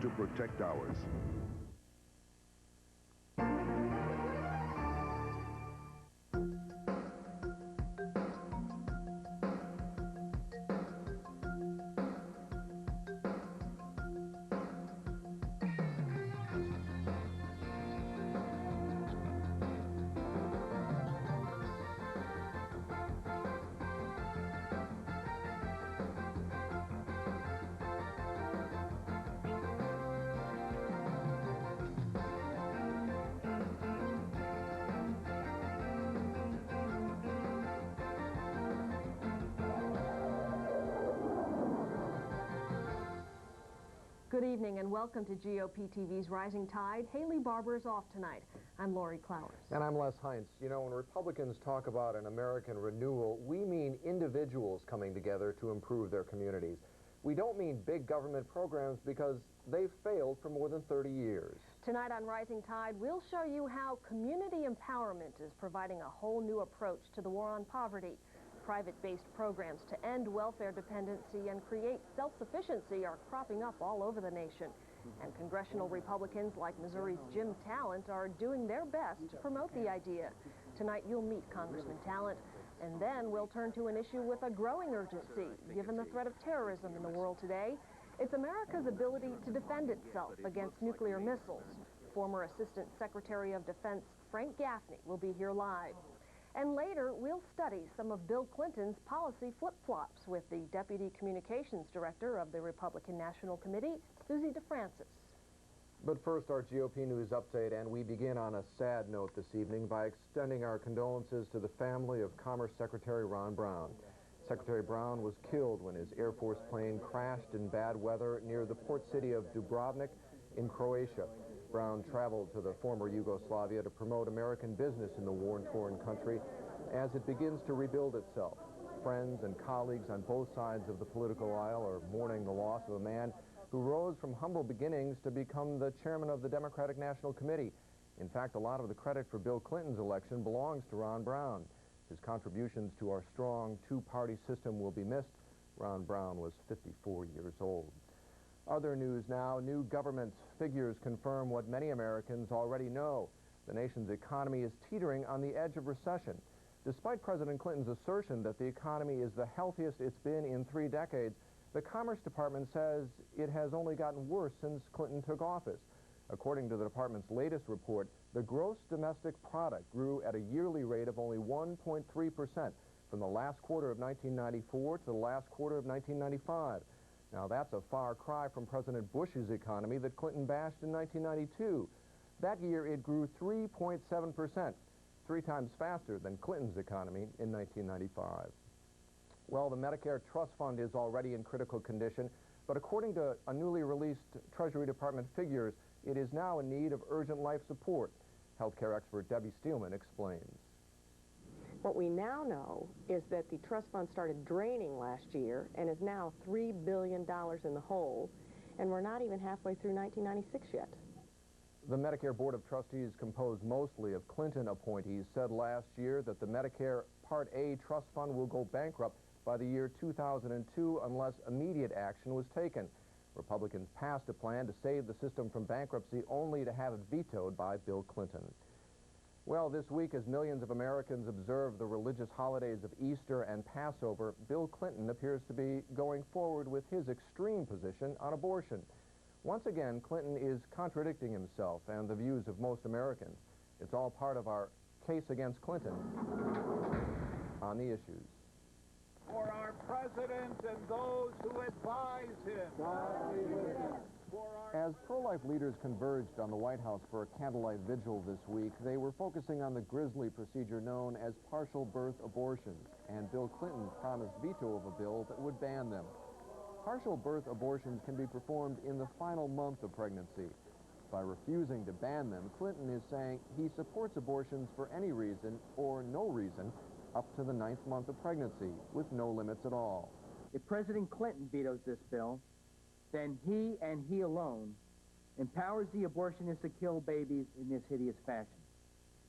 to protect ours. Good evening and welcome to GOBTV's Rising Tide. Haley Barber is off tonight. I'm Lori Clowers. And I'm Les Heinz. You know, when Republicans talk about an American renewal, we mean individuals coming together to improve their communities. We don't mean big government programs because they've failed for more than 30 years. Tonight on Rising Tide, we'll show you how community empowerment is providing a whole new approach to the war on poverty. Private-based programs to end welfare dependency and create self-sufficiency are cropping up all over the nation. And congressional Republicans like Missouri's Jim Talent are doing their best to promote the idea. Tonight you'll meet Congressman Talent, and then we'll turn to an issue with a growing urgency, given the threat of terrorism in the world today. It's America's ability to defend itself against nuclear missiles. Former Assistant Secretary of Defense Frank Gaffney will be here live. And later, we'll study some of Bill Clinton's policy flip-flops with the Deputy Communications Director of the Republican National Committee, Susie DeFrancis. But first, our GOP News update, and we begin on a sad note this evening by extending our condolences to the family of Commerce Secretary Ron Brown. Secretary Brown was killed when his Air Force plane crashed in bad weather near the port city of Dubrovnik in Croatia. Brown traveled to the former Yugoslavia to promote American business in the war-torn country as it begins to rebuild itself. Friends and colleagues on both sides of the political aisle are mourning the loss of a man who rose from humble beginnings to become the chairman of the Democratic National Committee. In fact, a lot of the credit for Bill Clinton's election belongs to Ron Brown. His contributions to our strong two-party system will be missed. Ron Brown was 54 years old. Other news now, new government figures confirm what many Americans already know. The nation's economy is teetering on the edge of recession. Despite President Clinton's assertion that the economy is the healthiest it's been in 3 decades, the Commerce Department says it has only gotten worse since Clinton took office. According to the department's latest report, the gross domestic product grew at a yearly rate of only 1.3% from the last quarter of 1994 to the last quarter of 1995. Now, that's a far cry from President Bush's economy that Clinton bashed in 1992. That year, it grew 3.7%, 3 times faster than Clinton's economy in 1995. Well, the Medicare Trust Fund is already in critical condition, but according to a newly released Treasury Department figures, it is now in need of urgent life support. Healthcare expert Debbie Steelman explains. What we now know is that the trust fund started draining last year and is now $3 billion in the hole, and we're not even halfway through 1996 yet. The Medicare Board of Trustees, composed mostly of Clinton appointees, said last year that the Medicare Part A trust fund will go bankrupt by the year 2002 unless immediate action was taken. Republicans passed a plan to save the system from bankruptcy only to have it vetoed by Bill Clinton. Well, this week, as millions of Americans observe the religious holidays of Easter and Passover, Bill Clinton appears to be going forward with his extreme position on abortion. Once again, Clinton is contradicting himself and the views of most Americans. It's all part of our case against Clinton on the issues. For our president and those who advise him. As pro-life leaders converged on the White House for a candlelight vigil this week, they were focusing on the grisly procedure known as partial birth abortions, and Bill Clinton promised veto of a bill that would ban them. Partial birth abortions can be performed in the final month of pregnancy. By refusing to ban them, Clinton is saying he supports abortions for any reason or no reason up to the 9th month of pregnancy, with no limits at all. If President Clinton vetoes this bill, then he and he alone empowers the abortionists to kill babies in this hideous fashion.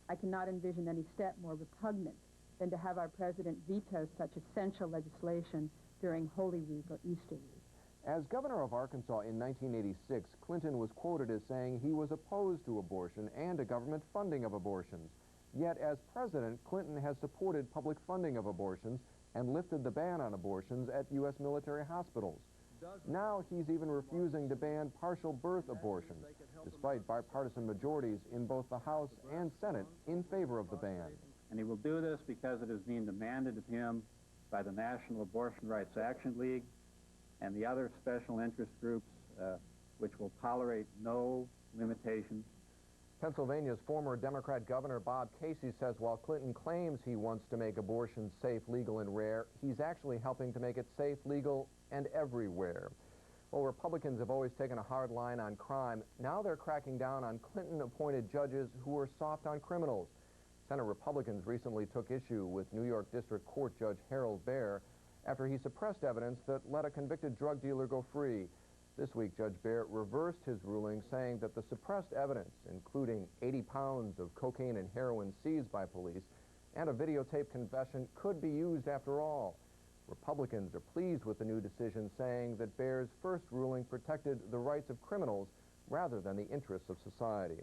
I cannot envision any step more repugnant than to have our president veto such essential legislation during Holy Week or Easter Week. As governor of Arkansas in 1986, Clinton was quoted as saying he was opposed to abortion and to government funding of abortions. Yet as president, Clinton has supported public funding of abortions and lifted the ban on abortions at U.S. military hospitals. Now he's even refusing to ban partial birth abortions, despite bipartisan majorities in both the House and Senate in favor of the ban. And he will do this because it is being demanded of him by the National Abortion Rights Action League and the other special interest groups which will tolerate no limitations. Pennsylvania's former Democrat Governor Bob Casey says while Clinton claims he wants to make abortion safe, legal, and rare, he's actually helping to make it safe, legal, and everywhere. Well, Republicans have always taken a hard line on crime. Now they're cracking down on Clinton-appointed judges who are soft on criminals. Senate Republicans recently took issue with New York District Court Judge Harold Baer after he suppressed evidence that let a convicted drug dealer go free. This week, Judge Baer reversed his ruling, saying that the suppressed evidence, including 80 pounds of cocaine and heroin seized by police, and a videotaped confession, could be used after all. Republicans are pleased with the new decision, saying that Baer's first ruling protected the rights of criminals rather than the interests of society.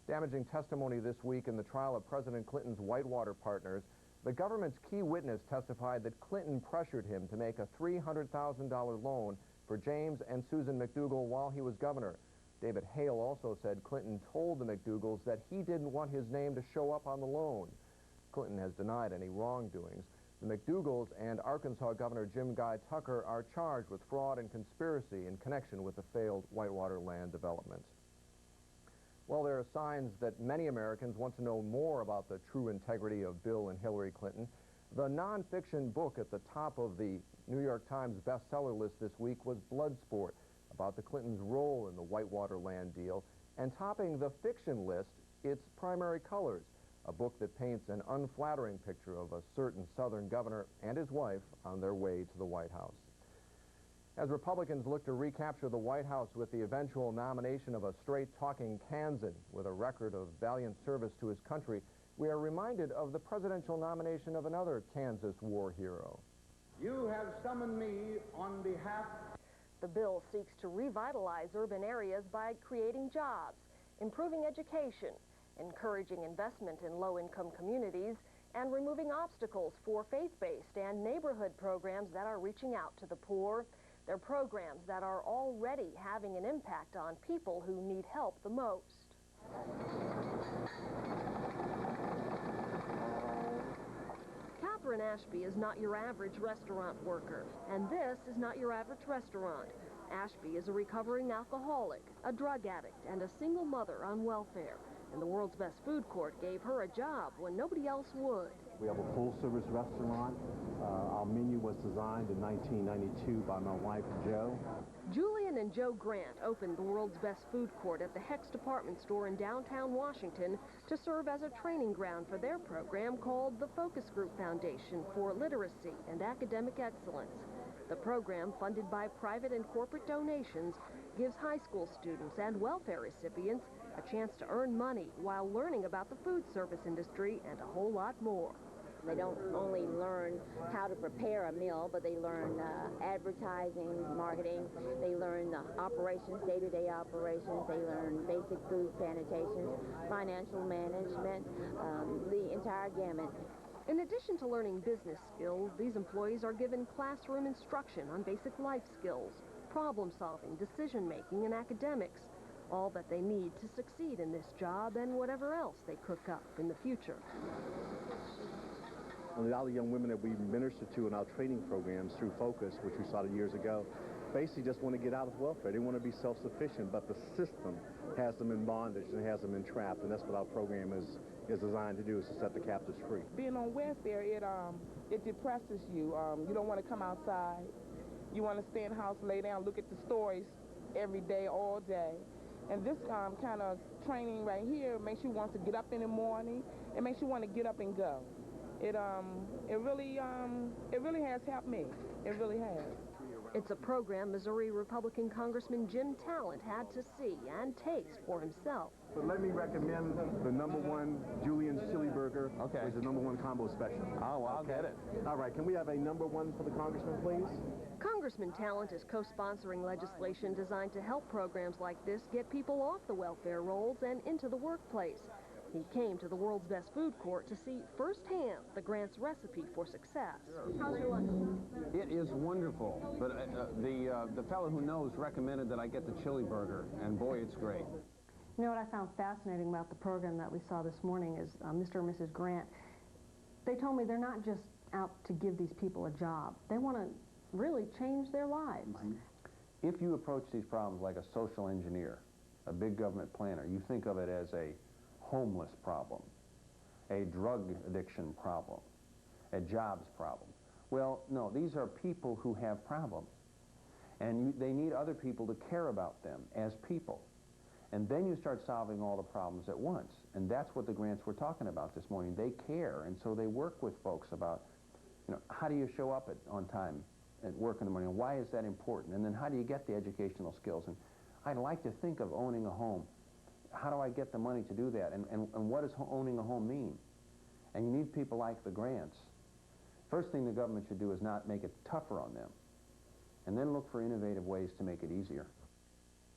Damaging testimony this week in the trial of President Clinton's Whitewater partners, the government's key witness testified that Clinton pressured him to make a $300,000 loan for James and Susan McDougal while he was governor. David Hale also said Clinton told the McDougals that he didn't want his name to show up on the loan. Clinton has denied any wrongdoings. The McDougals and Arkansas Governor Jim Guy Tucker are charged with fraud and conspiracy in connection with the failed Whitewater land development. Well, there are signs that many Americans want to know more about the true integrity of Bill and Hillary Clinton. The nonfiction book at the top of the New York Times bestseller list this week was Bloodsport, about the Clintons' role in the Whitewater land deal, and topping the fiction list, Its Primary Colors, a book that paints an unflattering picture of a certain Southern governor and his wife on their way to the White House. As Republicans look to recapture the White House with the eventual nomination of a straight-talking Kansan with a record of valiant service to his country, we are reminded of the presidential nomination of another Kansas war hero. You have summoned me on behalf. The bill seeks to revitalize urban areas by creating jobs, improving education, encouraging investment in low-income communities, and removing obstacles for faith-based and neighborhood programs that are reaching out to the poor. They're programs that are already having an impact on people who need help the most. Catherine Ashby is not your average restaurant worker, and this is not your average restaurant. Ashby is a recovering alcoholic, a drug addict, and a single mother on welfare. And the world's best food court gave her a job when nobody else would. We have a full-service restaurant. Our menu was designed in 1992 by my wife, Jo. Julian and Joe Grant opened the world's best food court at the Hecht's department store in downtown Washington to serve as a training ground for their program called the Focus Group Foundation for Literacy and Academic Excellence. The program, funded by private and corporate donations, gives high school students and welfare recipients a chance to earn money while learning about the food service industry and a whole lot more. They don't only learn how to prepare a meal, but they learn advertising, marketing. They learn the operations, day-to-day operations. They learn basic food sanitation, financial management, the entire gamut. In addition to learning business skills, these employees are given classroom instruction on basic life skills, problem solving, decision making, and academics. All that they need to succeed in this job and whatever else they cook up in the future. Well, a lot of young women that we minister to in our training programs through Focus, which we started years ago, basically just want to get out of welfare. They want to be self-sufficient, but the system has them in bondage and has them entrapped, and that's what our program is designed to do, is to set the captives free. Being on welfare, it depresses you. You don't want to come outside. You want to stay in the house, lay down, look at the stories every day, all day. And this kind of training right here makes you want to get up in the morning. It makes you want to get up and go. It really has helped me. It really has. It's a program Missouri Republican Congressman Jim Talent had to see and taste for himself. But let me recommend the #1 Julian's Chili Burger, Okay. which is the #1 combo special. Oh, well, I'll get it. All right, can we have a #1 for the congressman, please? Congressman Talent is co-sponsoring legislation designed to help programs like this get people off the welfare rolls and into the workplace. He came to the World's Best Food Court to see firsthand the grant's recipe for success. How's your lunch? It is wonderful, but the fellow who knows recommended that I get the chili burger, and boy, it's great. You know what I found fascinating about the program that we saw this morning is Mr. and Mrs. Grant. They told me they're not just out to give these people a job. They want to really change their lives. If you approach these problems like a social engineer, a big government planner, you think of it as a homeless problem, a drug addiction problem, a jobs problem. Well, no, these are people who have problems, and they need other people to care about them as people. And then you start solving all the problems at once, and that's what the grants we're talking about this morning. They care, and so they work with folks about, you know, how do you show up on time at work in the morning, and why is that important, and then how do you get the educational skills? And I'd like to think of owning a home. How do I get the money to do that? And what does owning a home mean? And you need people like the grants. First thing the government should do is not make it tougher on them, and then look for innovative ways to make it easier.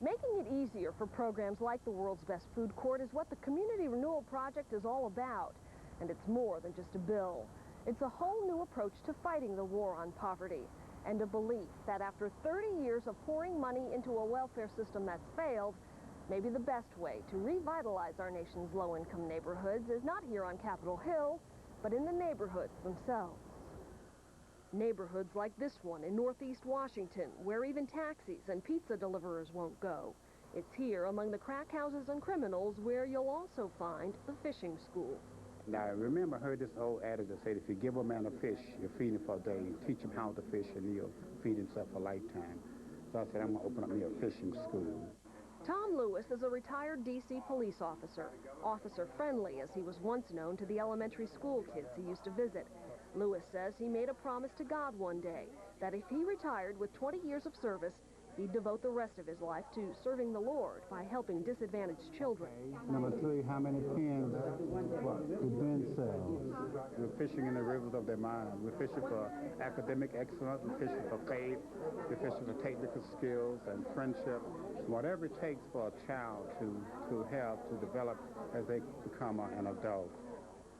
Making it easier for programs like the World's Best Food Court is what the Community Renewal Project is all about. And it's more than just a bill. It's a whole new approach to fighting the war on poverty, and a belief that after 30 years of pouring money into a welfare system that's failed, maybe the best way to revitalize our nation's low-income neighborhoods is not here on Capitol Hill, but in the neighborhoods themselves. Neighborhoods like this one in Northeast Washington, where even taxis and pizza deliverers won't go. It's here among the crack houses and criminals where you'll also find the fishing school. Now, remember, I heard this old adage that said, if you give a man a fish, you feed him for a day. You teach him how to fish, and he'll feed himself for a lifetime. So I said, I'm going to open up me a fishing school. Tom Lewis is a retired D.C. police officer, officer-friendly as he was once known to the elementary school kids he used to visit. Lewis says he made a promise to God one day that if he retired with 20 years of service, he'd devote the rest of his life to serving the Lord by helping disadvantaged children. Number 3, how many pins did Ben sell? We're fishing in the rivers of their mind. We're fishing for academic excellence. We're fishing for faith. We're fishing for technical skills and friendship. Whatever it takes for a child to have to develop as they become an adult.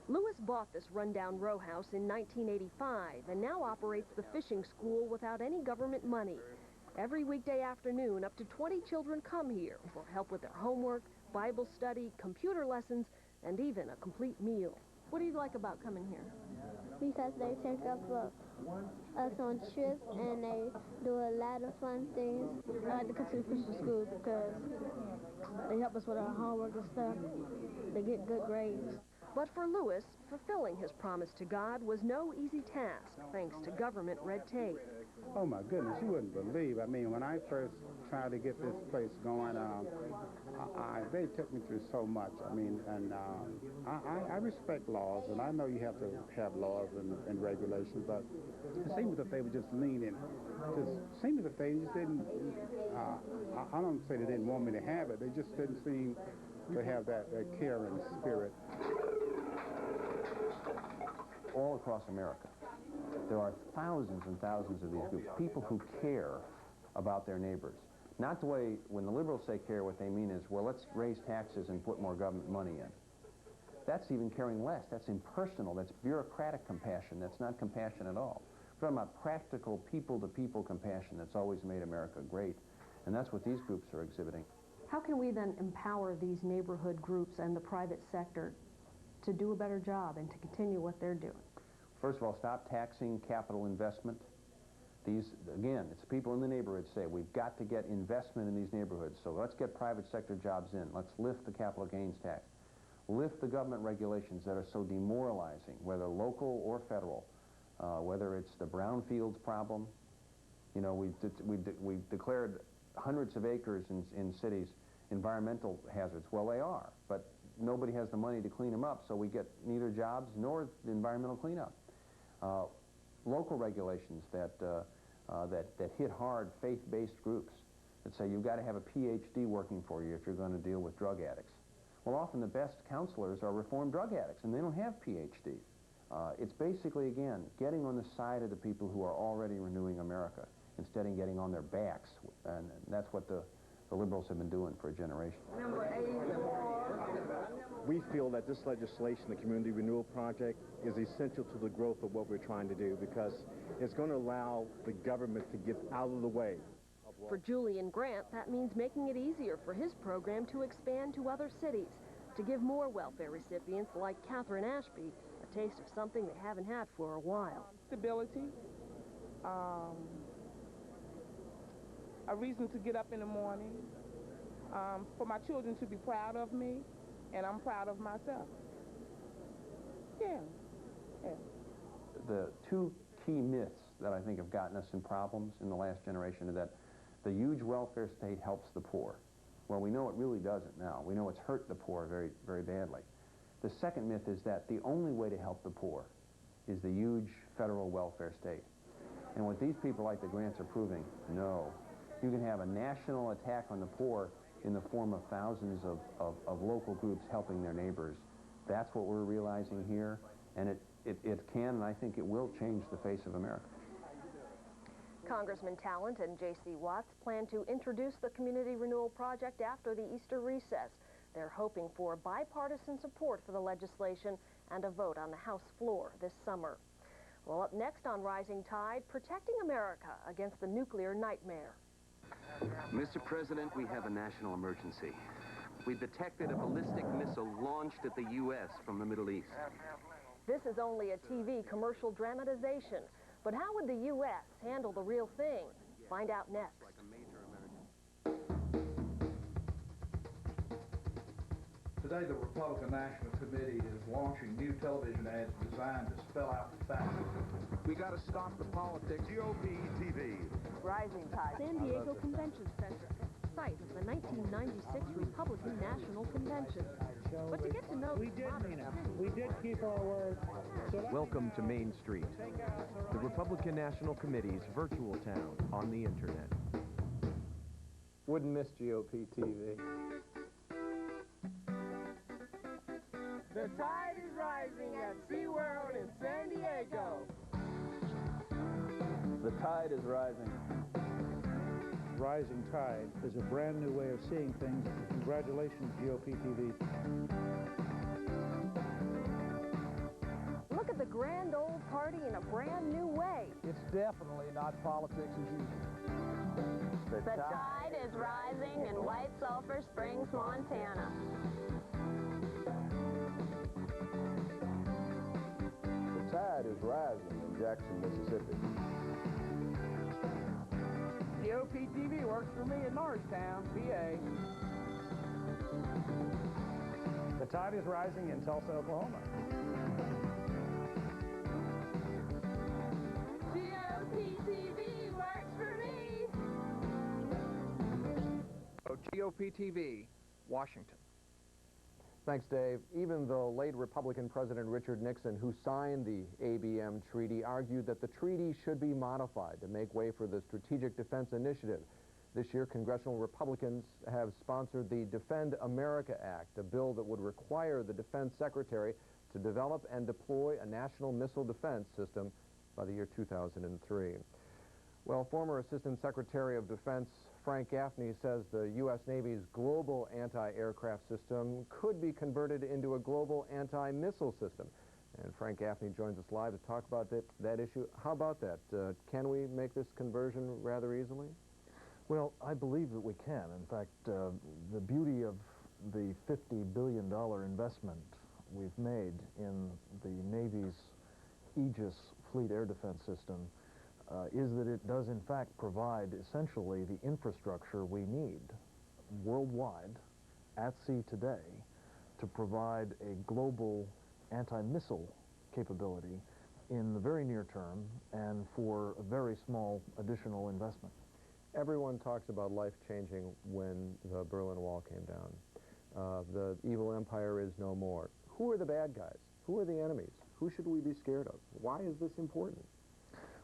Lewis bought this rundown row house in 1985 and now operates the fishing school without any government money. Every weekday afternoon, up to 20 children come here for help with their homework, Bible study, computer lessons, and even a complete meal. What do you like about coming here? Because they take us on trips and they do a lot of fun things. I like to come to the Christian school because they help us with our homework and stuff. They get good grades. But for Lewis, fulfilling his promise to God was no easy task, thanks to government red tape. Oh my goodness, you wouldn't believe. I mean, when I first tried to get this place going, they took me through so much. I mean, and I respect laws, and I know you have to have laws and regulations, but it seemed that they were just leaning. Just seemed that they just didn't. I don't say they didn't want me to have it. They just didn't seem to have that caring spirit. All across America, there are thousands and thousands of these groups, people who care about their neighbors. Not the way, when the liberals say care, what they mean is, well, let's raise taxes and put more government money in. That's even caring less. That's impersonal. That's bureaucratic compassion. That's not compassion at all. We're talking about practical, people-to-people compassion that's always made America great, and that's what these groups are exhibiting. How can we then empower these neighborhood groups and the private sector to do a better job and to continue what they're doing? First of all, stop taxing capital investment. These, again, it's people in the neighborhoods say, we've got to get investment in these neighborhoods, so let's get private sector jobs in. Let's lift the capital gains tax. Lift the government regulations that are so demoralizing, whether local or federal, whether it's the brownfields problem. You know, we declared hundreds of acres in cities environmental hazards. Well, they are, but nobody has the money to clean them up, so we get neither jobs nor the environmental cleanup. Local regulations that that hit hard faith-based groups that say you've got to have a PhD working for you if you're going to deal with drug addicts. Well, often the best counselors are reformed drug addicts, and they don't have PhDs. It's basically, again, getting on the side of the people who are already renewing America instead of getting on their backs, and that's what the liberals have been doing for a generation. We feel that this legislation, the Community Renewal Project, is essential to the growth of what we're trying to do because it's going to allow the government to get out of the way. For Julian Grant, that means making it easier for his program to expand to other cities, to give more welfare recipients like Catherine Ashby a taste of something they haven't had for a while. Stability, a reason to get up in the morning, for my children to be proud of me, and I'm proud of myself. Yeah. The two key myths that I think have gotten us in problems in the last generation are that the huge welfare state helps the poor. Well, we know it really doesn't now. We know it's hurt the poor very, very badly. The second myth is that the only way to help the poor is the huge federal welfare state. And what these people like the Grants are proving, no. You can have a national attack on the poor in the form of thousands of local groups helping their neighbors. That's what we're realizing here, and it can, and I think it will change the face of America. Congressman Talent and J.C. Watts plan to introduce the Community Renewal Project after the Easter recess. They're hoping for bipartisan support for the legislation and a vote on the House floor this summer. Well, up next on Rising Tide, protecting America against the nuclear nightmare. Mr. President, we have a national emergency. We've detected a ballistic missile launched at the U.S. from the Middle East. This is only a TV commercial dramatization. But how would the U.S. handle the real thing? Find out next. Today, the Republican National Committee is launching new television ads designed to spell out the facts. We got to stop the politics. GOBtv Rising Tide. San Diego Convention Center, site of the 1996 Republican National Convention. But to get to know we did keep our word. Welcome to Main Street, the Republican National Committee's virtual town on the internet. Wouldn't miss GOBtv. The tide is rising at SeaWorld in San Diego. The tide is rising. Rising Tide is a brand new way of seeing things. Congratulations, GOBtv. Look at the grand old party in a brand new way. It's definitely not politics as usual. The tide is rising in White Sulphur Springs, Montana. The tide is rising in Jackson, Mississippi. GOBtv works for me in Norristown, PA. The tide is rising in Tulsa, Oklahoma. GOBtv works for me. GOBtv, Washington. Thanks, Dave. Even though late Republican President Richard Nixon, who signed the ABM treaty, argued that the treaty should be modified to make way for the Strategic Defense Initiative, this year congressional Republicans have sponsored the Defend America Act, a bill that would require the Defense Secretary to develop and deploy a national missile defense system by the year 2003. Well, former Assistant Secretary of Defense Frank Gaffney says the U.S. Navy's global anti-aircraft system could be converted into a global anti-missile system. And Frank Gaffney joins us live to talk about that issue. How about that? Can we make this conversion rather easily? Well, I believe that we can. In fact, the beauty of the $50 billion investment we've made in the Navy's Aegis Fleet Air Defense System is that it does in fact provide essentially the infrastructure we need worldwide at sea today to provide a global anti-missile capability in the very near term and for a very small additional investment. Everyone talks about life-changing when the Berlin Wall came down. The evil empire is no more. Who are the bad guys? Who are the enemies? Who should we be scared of? Why is this important?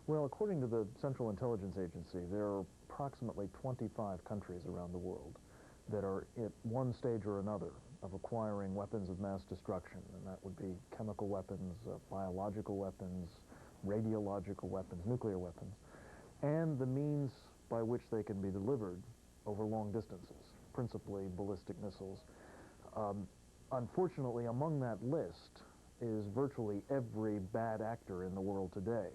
Well, according to the Central Intelligence Agency, there are approximately 25 countries around the world that are at one stage or another of acquiring weapons of mass destruction, and that would be chemical weapons, biological weapons, radiological weapons, nuclear weapons, and the means by which they can be delivered over long distances, principally ballistic missiles. Unfortunately, among that list is virtually every bad actor in the world today.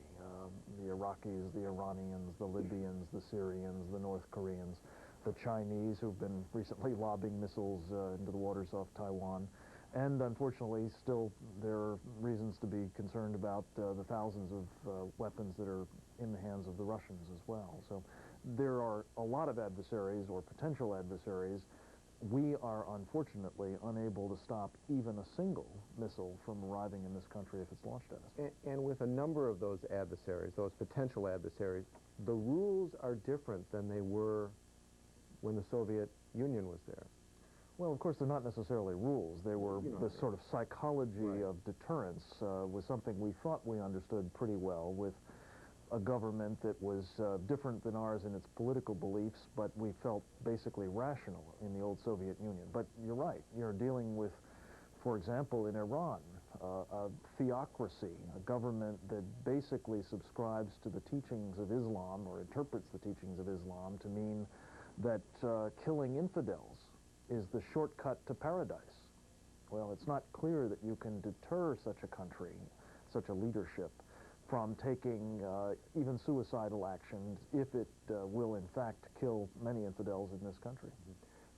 The Iraqis, the Iranians, the Libyans, the Syrians, the North Koreans, the Chinese, who've been recently lobbing missiles into the waters off Taiwan. And unfortunately, still, there are reasons to be concerned about the thousands of weapons that are in the hands of the Russians as well. So there are a lot of adversaries or potential adversaries. We are unfortunately unable to stop even a single missile from arriving in this country if it's launched at us. And with a number of those adversaries, those potential adversaries, the rules are different than they were when the Soviet Union was there. Well, of course, they're not necessarily rules. They were the sort of psychology of deterrence was something we thought we understood pretty well, with a government that was different than ours in its political beliefs, but we felt basically rational in the old Soviet Union. But you're right. You're dealing with, for example, in Iran, a theocracy, a government that basically subscribes to the teachings of Islam or interprets the teachings of Islam to mean that killing infidels is the shortcut to paradise. Well, it's not clear that you can deter such a country, such a leadership, from taking even suicidal actions if it will in fact kill many infidels in this country.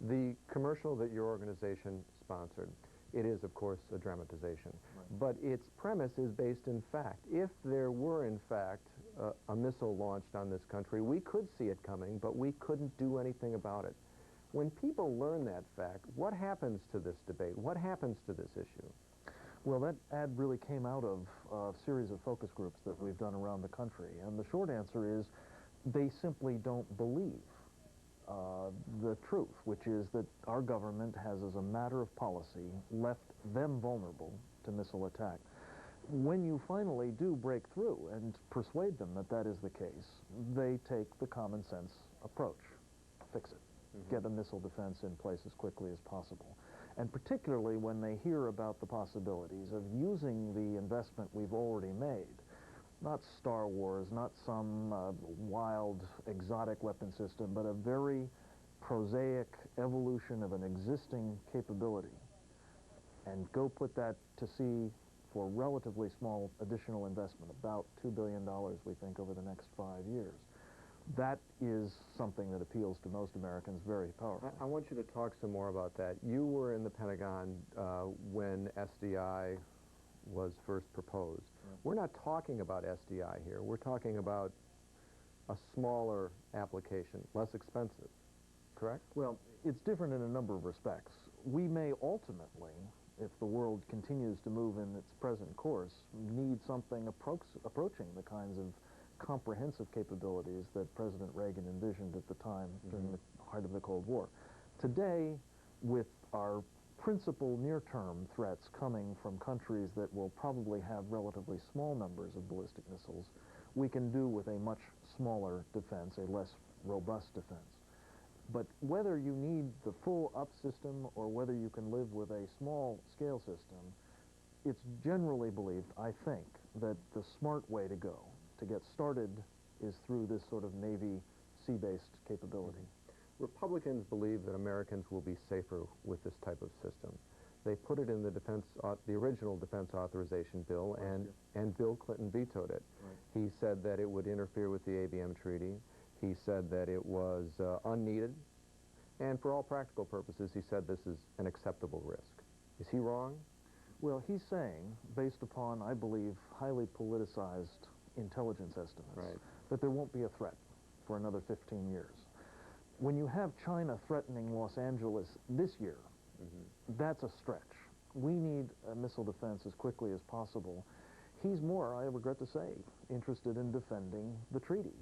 The commercial that your organization sponsored, it is of course a dramatization, but its premise is based in fact. If there were in fact a missile launched on this country, we could see it coming, but we couldn't do anything about it. When people learn that fact, what happens to this debate? What happens to this issue? Well, that ad really came out of a series of focus groups that we've done around the country, and the short answer is they simply don't believe the truth, which is that our government has, as a matter of policy, left them vulnerable to missile attack. When you finally do break through and persuade them that that is the case, they take the common sense approach. Fix it. Get a missile defense in place as quickly as possible. And particularly when they hear about the possibilities of using the investment we've already made, not Star Wars, not some wild, exotic weapon system, but a very prosaic evolution of an existing capability, and go put that to sea for relatively small additional investment, about $2 billion, we think, over the next 5 years. That is something that appeals to most Americans very powerfully. I want you to talk some more about that. You were in the Pentagon when SDI was first proposed. We're not talking about SDI here. We're talking about a smaller application, less expensive, correct? Well, it's different in a number of respects. We may ultimately, if the world continues to move in its present course, need something approaching the kinds of comprehensive capabilities that President Reagan envisioned at the time during the height of the Cold War. Today, with our principal near-term threats coming from countries that will probably have relatively small numbers of ballistic missiles, we can do with a much smaller defense, a less robust defense. But whether you need the full-up system or whether you can live with a small-scale system, it's generally believed, I think, that the smart way to go to get started is through this sort of Navy sea-based capability. Republicans believe that Americans will be safer with this type of system. They put it in the the original defense authorization bill, and Bill Clinton vetoed it. He said that it would interfere with the ABM treaty. He said that it was unneeded, and for all practical purposes, he said this is an acceptable risk. Is he wrong? Well, he's saying, based upon, I believe, highly politicized intelligence estimates, that there won't be a threat for another 15 years. When you have China threatening Los Angeles this year, that's a stretch. We need a missile defense as quickly as possible. He's more, I regret to say, interested in defending the treaty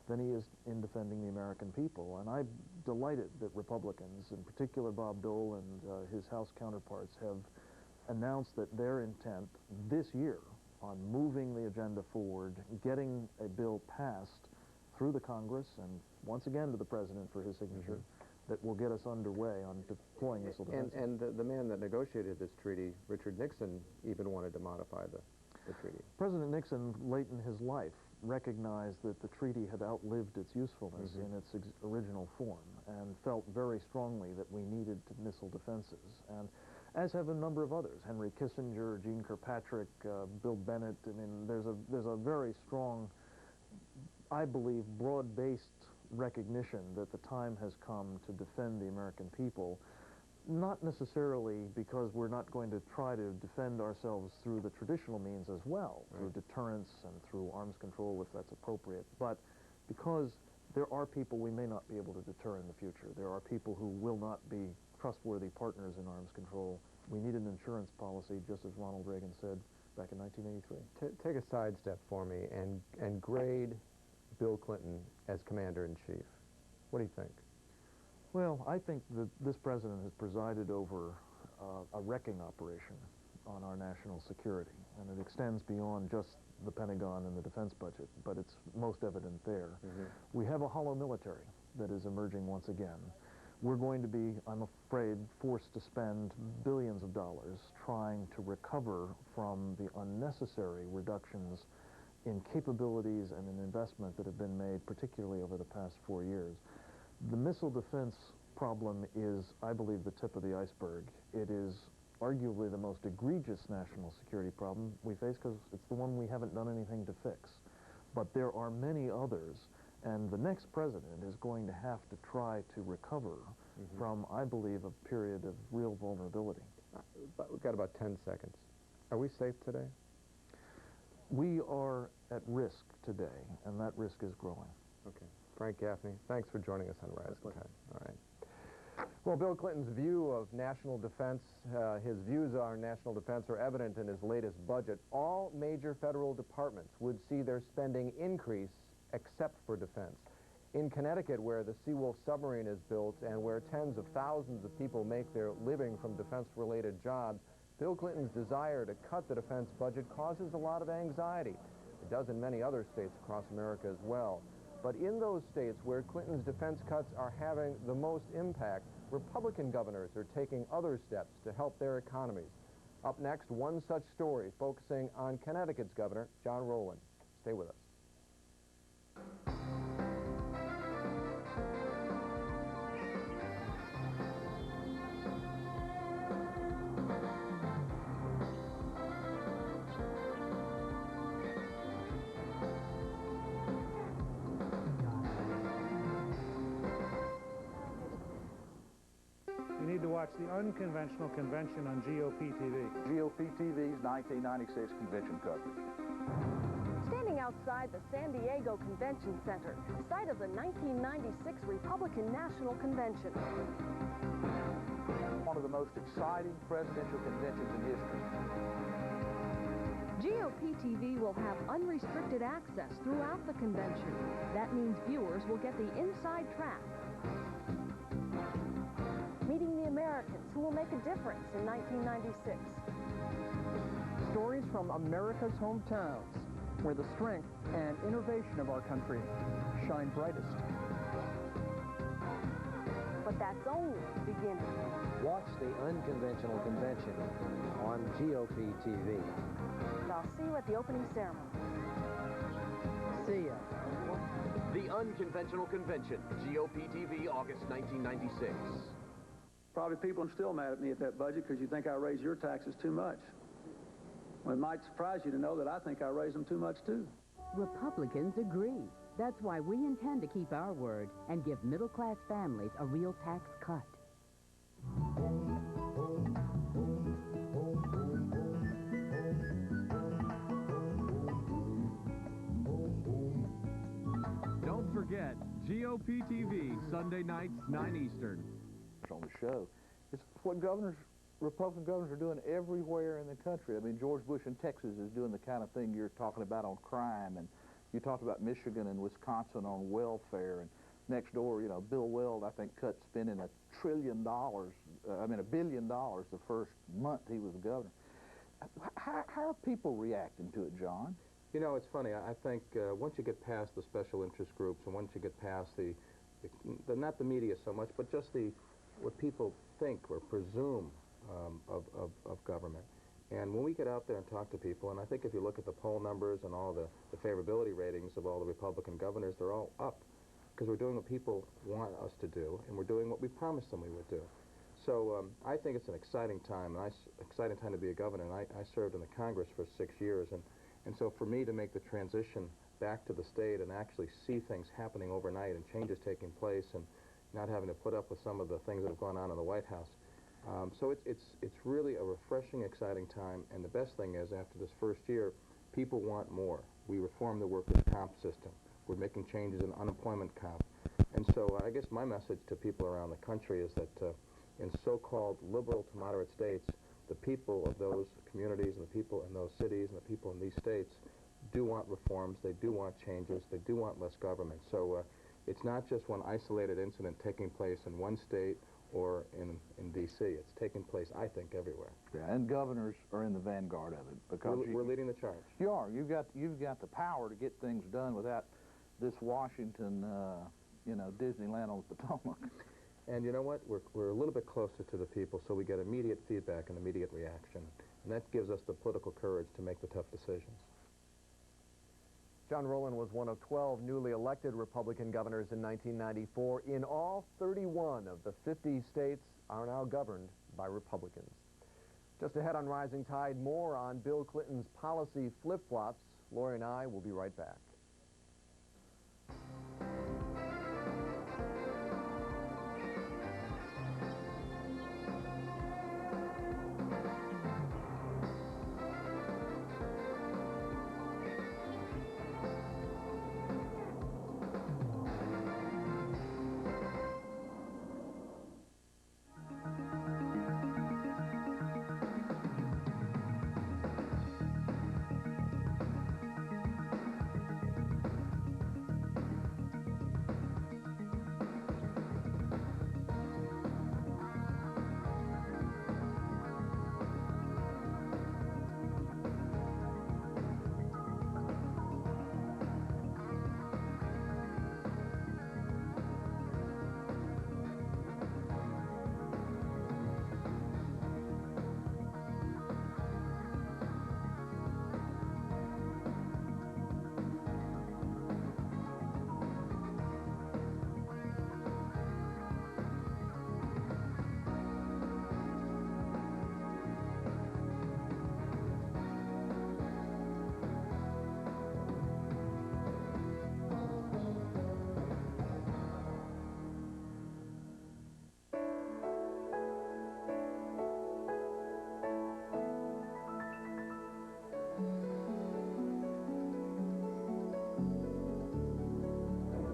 than he is in defending the American people. And I'm delighted that Republicans, in particular Bob Dole and his House counterparts, have announced that their intent this year on moving the agenda forward, getting a bill passed through the Congress and once again to the President for his signature that will get us underway on deploying missile defense. And the man that negotiated this treaty, Richard Nixon, even wanted to modify the treaty. President Nixon, late in his life, recognized that the treaty had outlived its usefulness in its original form and felt very strongly that we needed missile defenses. And as have a number of others, Henry Kissinger, Gene Kirkpatrick, Bill Bennett. I mean, there's a very strong, I believe, broad-based recognition that the time has come to defend the American people, not necessarily because we're not going to try to defend ourselves through the traditional means as well, through deterrence and through arms control if that's appropriate, but because there are people we may not be able to deter in the future. There are people who will not be trustworthy partners in arms control. We need an insurance policy, just as Ronald Reagan said back in 1983. Take a sidestep for me and grade Bill Clinton as Commander-in-Chief. What do you think? Well, I think that this president has presided over a wrecking operation on our national security, and it extends beyond just the Pentagon and the defense budget, but it's most evident there. We have a hollow military that is emerging once again. We're going to be, I'm afraid, forced to spend billions of dollars trying to recover from the unnecessary reductions in capabilities and in investment that have been made, particularly over the past 4 years. The missile defense problem is, I believe, the tip of the iceberg. It is arguably the most egregious national security problem we face because it's the one we haven't done anything to fix. But there are many others, and the next president is going to have to try to recover from, I believe, a period of real vulnerability. But we've got about 10 seconds. Are we safe today? We are at risk today, and that risk is growing. Okay. Frank Gaffney, thanks for joining us on Rising Tide. All right. Well, Bill Clinton's view of national defense, his views on national defense are evident in his latest budget. All major federal departments would see their spending increase except for defense. In Connecticut, where the Seawolf submarine is built and where tens of thousands of people make their living from defense-related jobs, Bill Clinton's desire to cut the defense budget causes a lot of anxiety. It does in many other states across America as well. But in those states where Clinton's defense cuts are having the most impact, Republican governors are taking other steps to help their economies. Up next, one such story focusing on Connecticut's governor, John Rowland. Stay with us. You need to watch the Unconventional Convention on GOBtv. GOBTV's 1996 convention coverage. Standing outside the San Diego Convention Center, site of the 1996 Republican National Convention. One of the most exciting presidential conventions in history. GOBtv will have unrestricted access throughout the convention. That means viewers will get the inside track. Meeting the Americans who will make a difference in 1996. Stories from America's hometowns, where the strength and innovation of our country shine brightest. But that's only the beginning. Watch the Unconventional Convention on GOBtv. And I'll see you at the opening ceremony. See ya. The Unconventional Convention, GOBtv, August 1996. Probably people are still mad at me at that budget because you think I raise your taxes too much. Well, it might surprise you to know that I think I raise them too much, too. Republicans agree. That's why we intend to keep our word and give middle-class families a real tax cut. Don't forget, GOBtv, Sunday nights, 9 Eastern. On the show. It's what Republican governors are doing everywhere in the country. I mean, George Bush in Texas is doing the kind of thing you're talking about on crime, and you talked about Michigan and Wisconsin on welfare, and next door, you know, Bill Weld, I think, cut spending $1 billion the first month he was the governor. How are people reacting to it, John? You know, it's funny. I think once you get past the special interest groups and once you get past the not the media so much, but just what people think or presume of government. And when we get out there and talk to people, and I think if you look at the poll numbers and all the favorability ratings of all the Republican governors, they're all up because we're doing what people want us to do, and we're doing what we promised them we would do. So I think it's an exciting time, and exciting time to be a governor. And I served in the Congress for 6 years, and so for me to make the transition back to the state and actually see things happening overnight and changes taking place and not having to put up with some of the things that have gone on in the White House. So it's really a refreshing, exciting time, and the best thing is after this first year, people want more. We reformed the workers' comp system. We're making changes in unemployment comp. And so I guess my message to people around the country is that in so-called liberal to moderate states, the people of those communities and the people in those cities and the people in these states do want reforms, they do want changes, they do want less government. So it's not just one isolated incident taking place in one state or in D.C. It's taking place, I think, everywhere. Yeah, and governors are in the vanguard of it because we're leading the charge. You are. You've got the power to get things done without this Washington, Disneyland on the Potomac. And you know what? We're a little bit closer to the people, so we get immediate feedback and immediate reaction, and that gives us the political courage to make the tough decisions. John Rowland was one of 12 newly elected Republican governors in 1994. In all, 31 of the 50 states are now governed by Republicans. Just ahead on Rising Tide, more on Bill Clinton's policy flip-flops. Lori and I will be right back.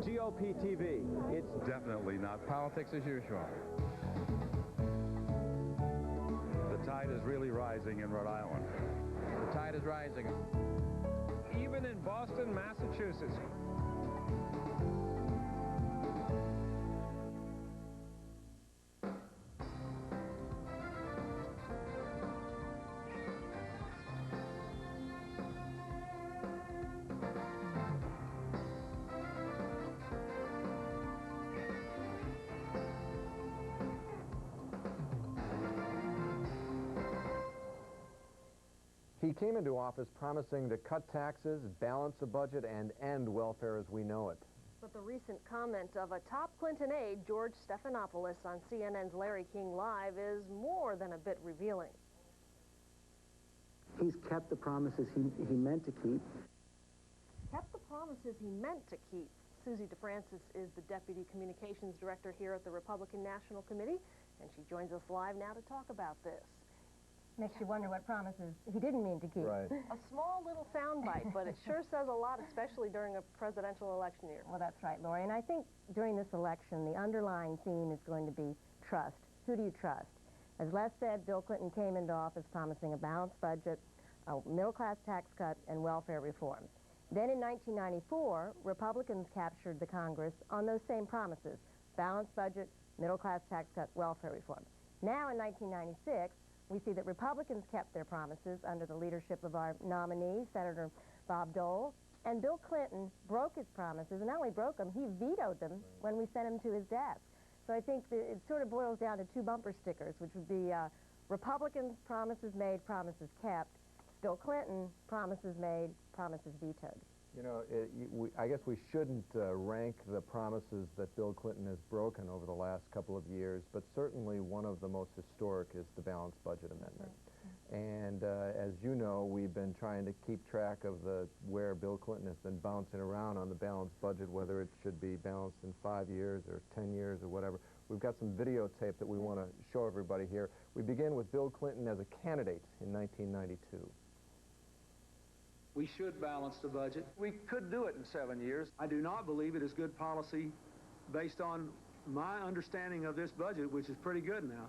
GOBtv. It's definitely not politics as usual. The tide is really rising in Rhode Island. The tide is rising. Even in Boston, Massachusetts. He came into office promising to cut taxes, balance the budget, and end welfare as we know it. But the recent comment of a top Clinton aide, George Stephanopoulos, on CNN's Larry King Live is more than a bit revealing. He's kept the promises he meant to keep. Kept the promises he meant to keep. Susie DeFrancis is the Deputy Communications Director here at the Republican National Committee, and she joins us live now to talk about this. Makes you wonder what promises he didn't mean to keep. Right. A small little soundbite, but it sure says a lot, especially during a presidential election year. Well, that's right, Lori. And I think during this election, the underlying theme is going to be trust. Who do you trust? As Les said, Bill Clinton came into office promising a balanced budget, a middle-class tax cut, and welfare reform. Then in 1994, Republicans captured the Congress on those same promises: balanced budget, middle-class tax cut, welfare reform. Now in 1996, we see that Republicans kept their promises under the leadership of our nominee, Senator Bob Dole, and Bill Clinton broke his promises, and not only broke them, he vetoed them when we sent him to his desk. So I think that it sort of boils down to two bumper stickers, which would be Republicans, promises made, promises kept. Bill Clinton, promises made, promises vetoed. You know, I guess we shouldn't rank the promises that Bill Clinton has broken over the last couple of years, but certainly one of the most historic is the balanced budget amendment. And as you know, we've been trying to keep track of where Bill Clinton has been bouncing around on the balanced budget, whether it should be balanced in 5 years or 10 years or whatever. We've got some videotape that we want to show everybody here. We begin with Bill Clinton as a candidate in 1992. We should balance the budget. We could do it in 7 years. I do not believe it is good policy based on my understanding of this budget, which is pretty good now,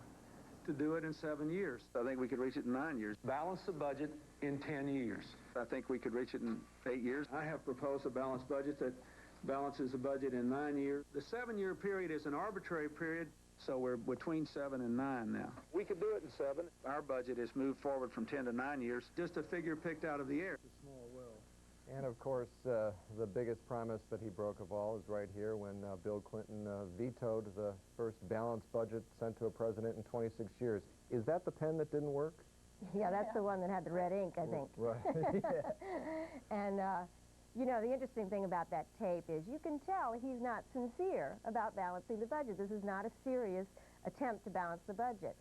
to do it in 7 years. I think we could reach it in 9 years. Balance the budget in 10 years. I think we could reach it in 8 years. I have proposed a balanced budget that balances the budget in 9 years. The 7-year period is an arbitrary period, so we're between 7 and 9 now. We could do it in 7. Our budget has moved forward from 10 to 9 years. Just a figure picked out of the air. And of course, the biggest promise that he broke of all is right here when Bill Clinton vetoed the first balanced budget sent to a president in 26 years. Is that the pen that didn't work? Yeah, that's the one that had the red ink, I think. Right. And, you know, the interesting thing about that tape is you can tell he's not sincere about balancing the budget. This is not a serious attempt to balance the budget.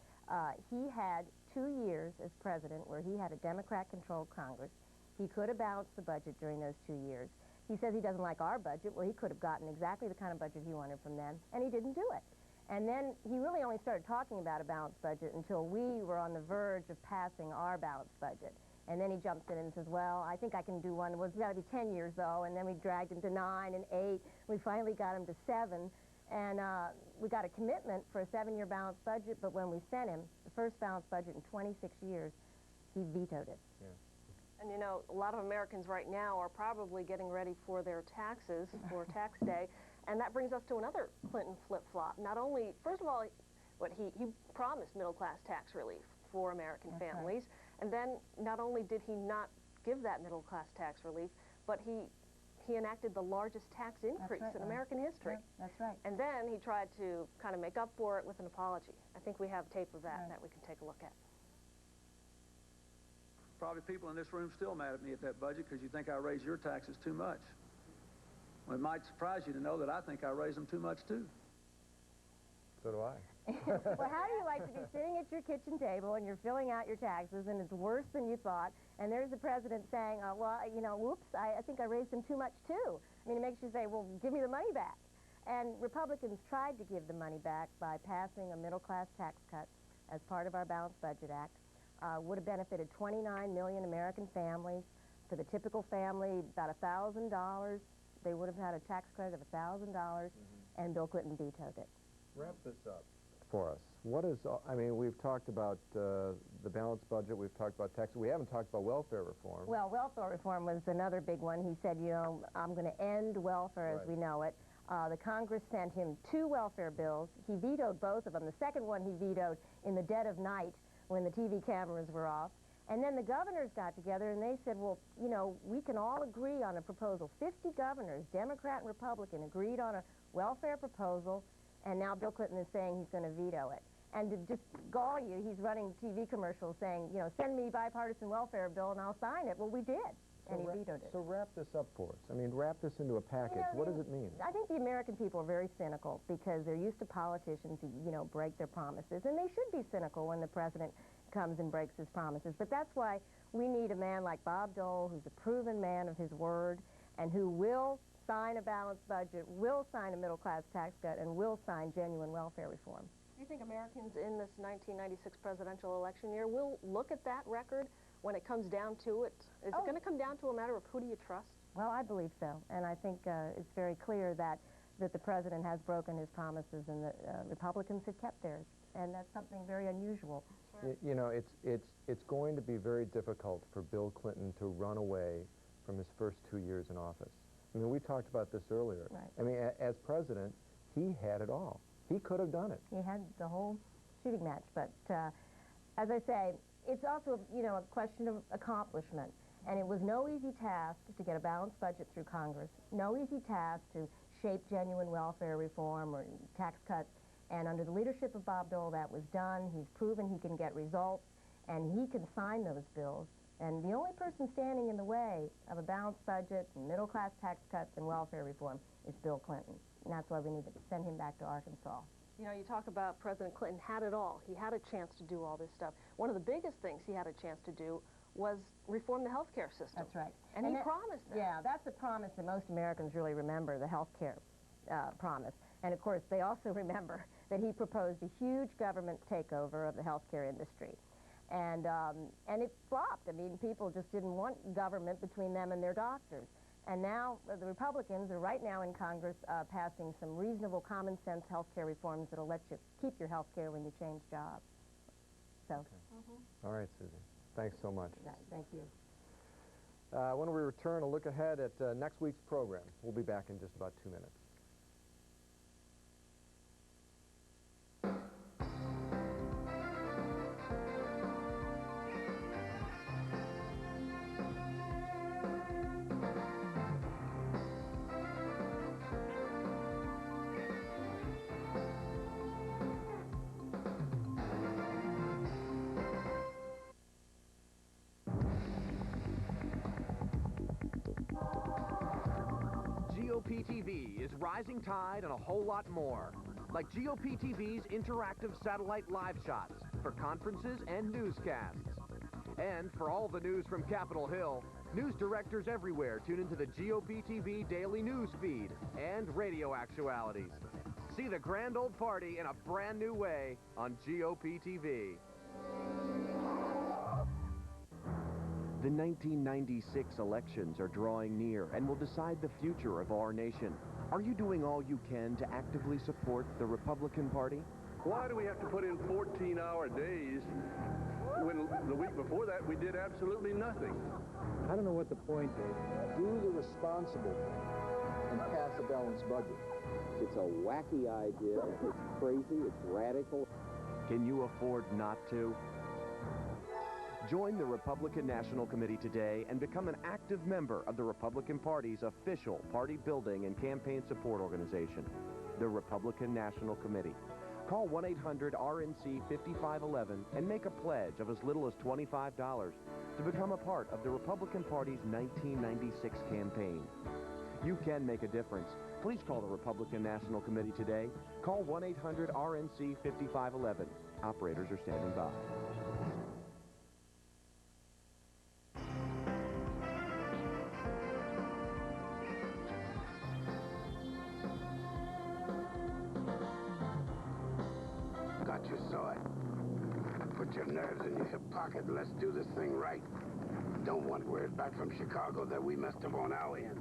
He had 2 years as president where he had a Democrat-controlled Congress. He could have balanced the budget during those 2 years. He says he doesn't like our budget. Well, he could have gotten exactly the kind of budget he wanted from them, and he didn't do it. And then he really only started talking about a balanced budget until we were on the verge of passing our balanced budget. And then he jumps in and says, well, I think I can do one. Well, it's got to be 10 years, though. And then we dragged him to 9 and 8. We finally got him to 7. And we got a commitment for a 7-year balanced budget, but when we sent him the first balanced budget in 26 years, he vetoed it. Yeah. And you know, a lot of Americans right now are probably getting ready for their taxes for tax day, and that brings us to another Clinton flip-flop. Not only, first of all, he promised middle-class tax relief for American families, and then not only did he not give that middle-class tax relief, but he enacted the largest tax increase in American history. Yeah, that's right. And then he tried to kind of make up for it with an apology. I think we have tape of that that we can take a look at. Probably people in this room still mad at me at that budget because you think I raise your taxes too much. Well, it might surprise you to know that I think I raise them too much, too. So do I. Well, how do you like to be sitting at your kitchen table and you're filling out your taxes and it's worse than you thought, and there's the president saying, well, you know, whoops, I think I raised them too much, too. I mean, it makes you say, well, give me the money back. And Republicans tried to give the money back by passing a middle-class tax cut as part of our Balanced Budget Act. Would have benefited 29 million American families. For the typical family, about $1,000. They would have had a tax credit of $1,000, and Bill Clinton vetoed it. Wrap this up for us. What is, I mean, we've talked about the balanced budget, we've talked about taxes, we haven't talked about welfare reform. Well, welfare reform was another big one. He said, you know, I'm going to end welfare as we know it. The Congress sent him 2 welfare bills. He vetoed both of them. The second one he vetoed in the dead of night when the TV cameras were off. And then the governors got together and they said, well, you know, we can all agree on a proposal. 50 governors, Democrat and Republican, agreed on a welfare proposal, and now Bill Clinton is saying he's going to veto it. And to just gall you, he's running TV commercials saying, you know, send me bipartisan welfare bill and I'll sign it. Well, we did, and he vetoed it. So wrap this up for us. I mean, wrap this into a package. You know, what does it mean? I think the American people are very cynical because they're used to politicians who, you know, break their promises. And they should be cynical when the president comes and breaks his promises. But that's why we need a man like Bob Dole, who's a proven man of his word, and who will sign a balanced budget, will sign a middle-class tax cut, and will sign genuine welfare reform. Do you think Americans in this 1996 presidential election year will look at that record when it comes down to it? Is it going to come down to a matter of who do you trust? Well, I believe so. And I think it's very clear that the president has broken his promises and the Republicans have kept theirs. And that's something very unusual. You know, it's going to be very difficult for Bill Clinton to run away from his first 2 years in office. I mean, we talked about this earlier. Right. I mean, as president, he had it all. He could have done it. He had the whole shooting match, but As I say, it's also, you know, a question of accomplishment. And it was no easy task to get a balanced budget through Congress, no easy task to shape genuine welfare reform or tax cuts. And under the leadership of Bob Dole, that was done. He's proven he can get results, and he can sign those bills. And the only person standing in the way of a balanced budget, and middle-class tax cuts, and welfare reform is Bill Clinton. And that's why we need to send him back to Arkansas. You know, you talk about President Clinton had it all. He had a chance to do all this stuff. One of the biggest things he had a chance to do was reform the health care system. That's right. And he promised that. Yeah, that's a promise that most Americans really remember, the health care promise. And of course, they also remember that he proposed a huge government takeover of the health care industry. And it flopped. I mean, people just didn't want government between them and their doctors. And now the Republicans are right now in Congress passing some reasonable, common sense health care reforms that'll let you keep your health care when you change jobs. So. Okay. All right, Susie. Thanks so much. Right, thank you. When we return, a look ahead at next week's program. We'll be back in just about 2 minutes. GOBtv is Rising Tide and a whole lot more. Like GOBtv's interactive satellite live shots for conferences and newscasts. And for all the news from Capitol Hill, news directors everywhere tune into the GOBtv daily news feed and radio actualities. See the grand old party in a brand new way on GOBtv. The 1996 elections are drawing near and will decide the future of our nation. Are you doing all you can to actively support the Republican Party? Why do we have to put in 14-hour days when the week before that we did absolutely nothing? I don't know what the point is. Do the responsible thing and pass a balanced budget. It's a wacky idea. It's crazy. It's radical. Can you afford not to? Join the Republican National Committee today and become an active member of the Republican Party's official party building and campaign support organization, the Republican National Committee. Call 1-800-RNC-5511 and make a pledge of as little as $25 to become a part of the Republican Party's 1996 campaign. You can make a difference. Please call the Republican National Committee today. Call 1-800-RNC-5511. Operators are standing by. Got your sword. Put your nerves in your hip pocket and let's do this thing right. Don't want word back from Chicago that we messed up on our end.